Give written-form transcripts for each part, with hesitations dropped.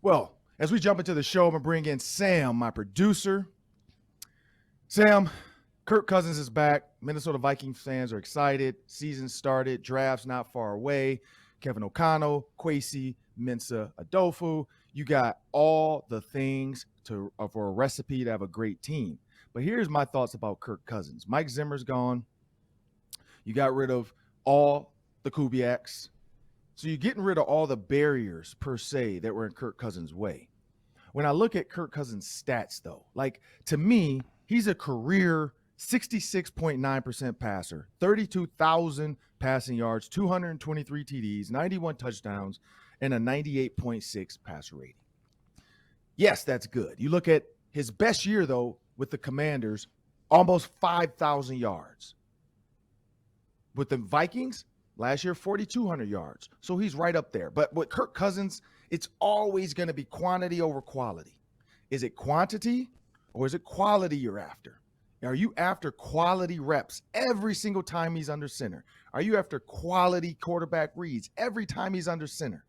Well, as we jump into the show, I'm going to bring in Sam, my producer. Sam, Kirk Cousins is back. Minnesota Vikings fans are excited. Season started. Draft's not far away. Kevin O'Connell, Kwesi, Mensah, Adolfo. You got all the things for a recipe to have a great team. But here's my thoughts about Kirk Cousins. Mike Zimmer's gone. You got rid of all the Kubiaks. So you're getting rid of all the barriers, per se, that were in Kirk Cousins' way. When I look at Kirk Cousins' stats, though, to me, he's a career 66.9% passer, 32,000 passing yards, 223 TDs, 91 touchdowns, and a 98.6 passer rating. Yes, that's good. You look at his best year, though, with the Commanders, almost 5,000 yards. With the Vikings, last year, 4,200 yards. So he's right up there. But with Kirk Cousins, it's always going to be quantity over quality. Is it quantity or is it quality you're after? Are you after quality reps every single time he's under center? Are you after quality quarterback reads every time he's under center?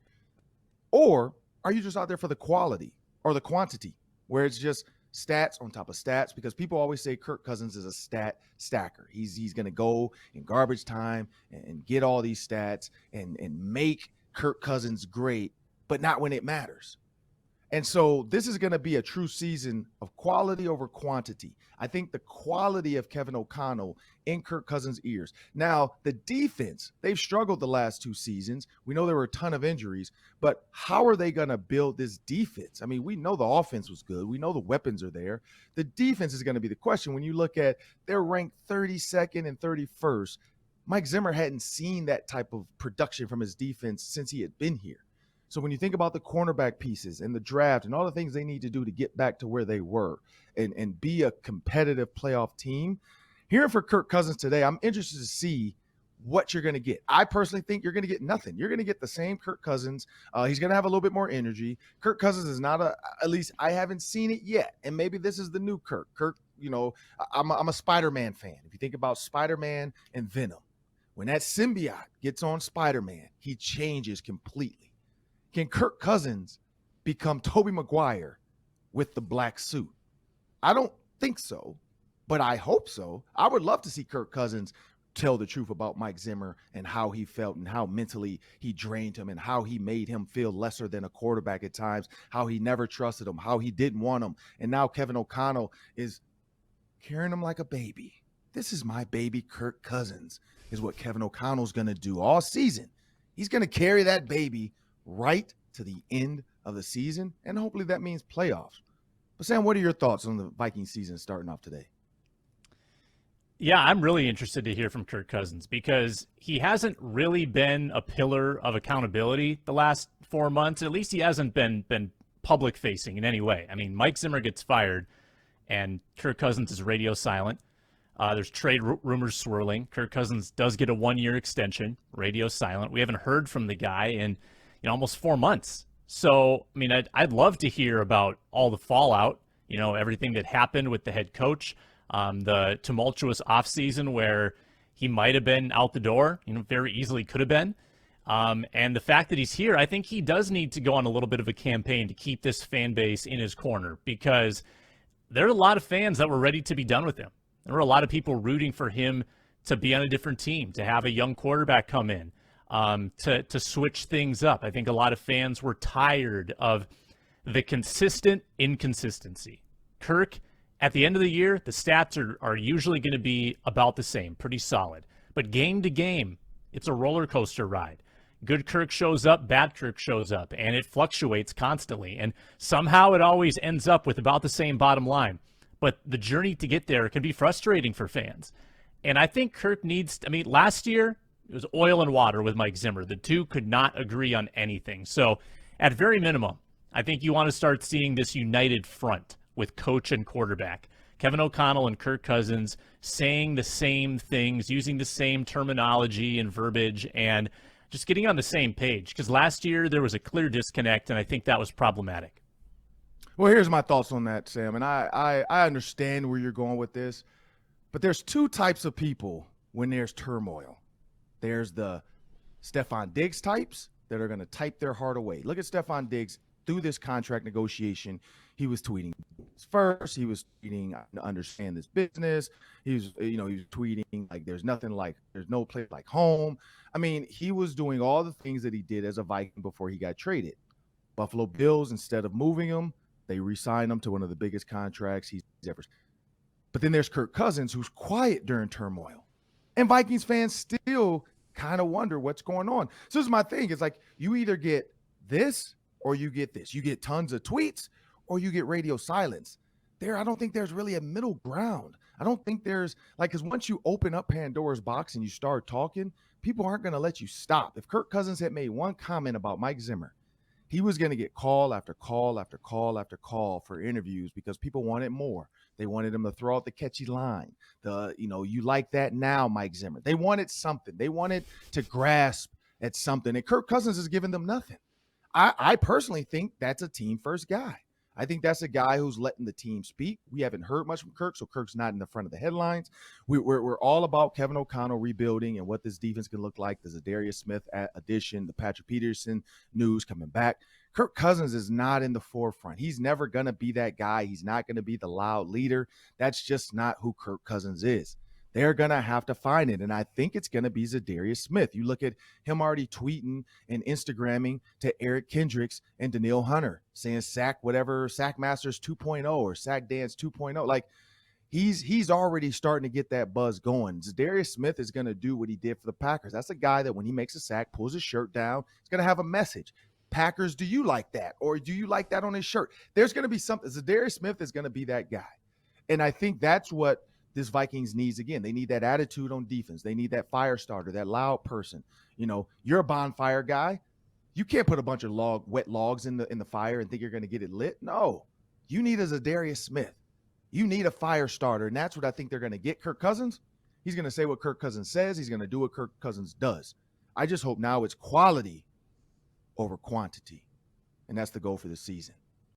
Or are you just out there for the quality or the quantity, where it's just stats on top of stats? Because people always say Kirk Cousins is a stat stacker. He's going to go in garbage time and get all these stats and make Kirk Cousins great, but not when it matters. And so this is going to be a true season of quality over quantity. I think the quality of Kevin O'Connell in Kirk Cousins' ears. Now, the defense, they've struggled the last two seasons. We know there were a ton of injuries, but how are they going to build this defense? I mean, we know the offense was good. We know the weapons are there. The defense is going to be the question. When you look at, they're ranked 32nd and 31st. Mike Zimmer hadn't seen that type of production from his defense since he had been here. So when you think about the cornerback pieces and the draft and all the things they need to do to get back to where they were and be a competitive playoff team, hearing for Kirk Cousins today, I'm interested to see what you're going to get. I personally think you're going to get nothing. You're going to get the same Kirk Cousins. He's going to have a little bit more energy. Kirk Cousins is not at least I haven't seen it yet. And maybe this is the new Kirk. Kirk, I'm a Spider-Man fan. If you think about Spider-Man and Venom, when that symbiote gets on Spider-Man, he changes completely. Can Kirk Cousins become Tobey Maguire with the black suit? I don't think so, but I hope so. I would love to see Kirk Cousins tell the truth about Mike Zimmer and how he felt and how mentally he drained him and how he made him feel lesser than a quarterback at times, how he never trusted him, how he didn't want him. And now Kevin O'Connell is carrying him like a baby. This is my baby Kirk Cousins, is what Kevin O'Connell's going to do all season. He's going to carry that baby right to the end of the season, and hopefully that means playoffs. But Sam, what are your thoughts on the Viking season starting off today? Yeah, I'm really interested to hear from Kirk Cousins because he hasn't really been a pillar of accountability the last 4 months. At least he hasn't been public facing in any way. I mean, Mike Zimmer gets fired and Kirk Cousins is radio silent. There's trade rumors swirling. Kirk Cousins does get a 1-year extension, radio silent. We haven't heard from the guy in almost 4 months. So, I mean, I'd love to hear about all the fallout, everything that happened with the head coach, the tumultuous offseason where he might have been out the door, very easily could have been. And the fact that he's here, I think he does need to go on a little bit of a campaign to keep this fan base in his corner because there are a lot of fans that were ready to be done with him. There were a lot of people rooting for him to be on a different team, to have a young quarterback come in. To switch things up. I think a lot of fans were tired of the consistent inconsistency. Kirk, at the end of the year, the stats are usually going to be about the same, pretty solid. But game to game, it's a roller coaster ride. Good Kirk shows up, bad Kirk shows up, and it fluctuates constantly. And somehow it always ends up with about the same bottom line. But the journey to get there can be frustrating for fans. And I think Kirk needs, last year, it was oil and water with Mike Zimmer. The two could not agree on anything. So at very minimum, I think you want to start seeing this united front with coach and quarterback. Kevin O'Connell and Kirk Cousins saying the same things, using the same terminology and verbiage, and just getting on the same page. Because last year there was a clear disconnect, and I think that was problematic. Well, here's my thoughts on that, Sam. And I understand where you're going with this. But there's two types of people when there's turmoil. There's the Stephon Diggs types that are going to type their heart away. Look at Stephon Diggs through this contract negotiation, he was tweeting first. He was tweeting, "I understand this business." He was tweeting like, "There's no place like home." I mean, he was doing all the things that he did as a Viking before he got traded. Buffalo Bills, instead of moving him, they re-signed him to one of the biggest contracts he's ever. But then there's Kirk Cousins, who's quiet during turmoil, and Vikings fans still kind of wonder what's going on. So this is my thing. It's like you either get this or you get this. You get tons of tweets or you get radio silence. I don't think there's really a middle ground. I don't think there's because once you open up Pandora's box and you start talking, people aren't going to let you stop. If Kirk Cousins had made one comment about Mike Zimmer, he was going to get call after call after call after call for interviews because people wanted more. They wanted him to throw out the catchy line. You like that now, Mike Zimmer. They wanted something. They wanted to grasp at something. And Kirk Cousins has given them nothing. I personally think that's a team first guy. I think that's a guy who's letting the team speak. We haven't heard much from Kirk, so Kirk's not in the front of the headlines. We're all about Kevin O'Connell rebuilding and what this defense can look like. The Zadarius Smith addition, the Patrick Peterson news coming back. Kirk Cousins is not in the forefront. He's never going to be that guy. He's not going to be the loud leader. That's just not who Kirk Cousins is. They're going to have to find it, and I think it's going to be Zadarius Smith. You look at him already tweeting and Instagramming to Eric Kendricks and Danielle Hunter saying Sack Masters 2.0 or Sack Dance 2.0. Like, he's already starting to get that buzz going. Zadarius Smith is going to do what he did for the Packers. That's a guy that when he makes a sack, pulls his shirt down, he's going to have a message. Packers, do you like that? Or do you like that on his shirt? There's going to be something. Zadarius Smith is going to be that guy. And I think that's what this Vikings needs again. They need that attitude on defense. They need that fire starter, that loud person. You're a bonfire guy. You can't put a bunch of wet logs in the fire and think you're going to get it lit. No, you need a Zadarius Smith. You need a fire starter, and that's what I think they're going to get. Kirk Cousins, he's going to say what Kirk Cousins says. He's going to do what Kirk Cousins does. I just hope now it's quality over quantity, and that's the goal for the season.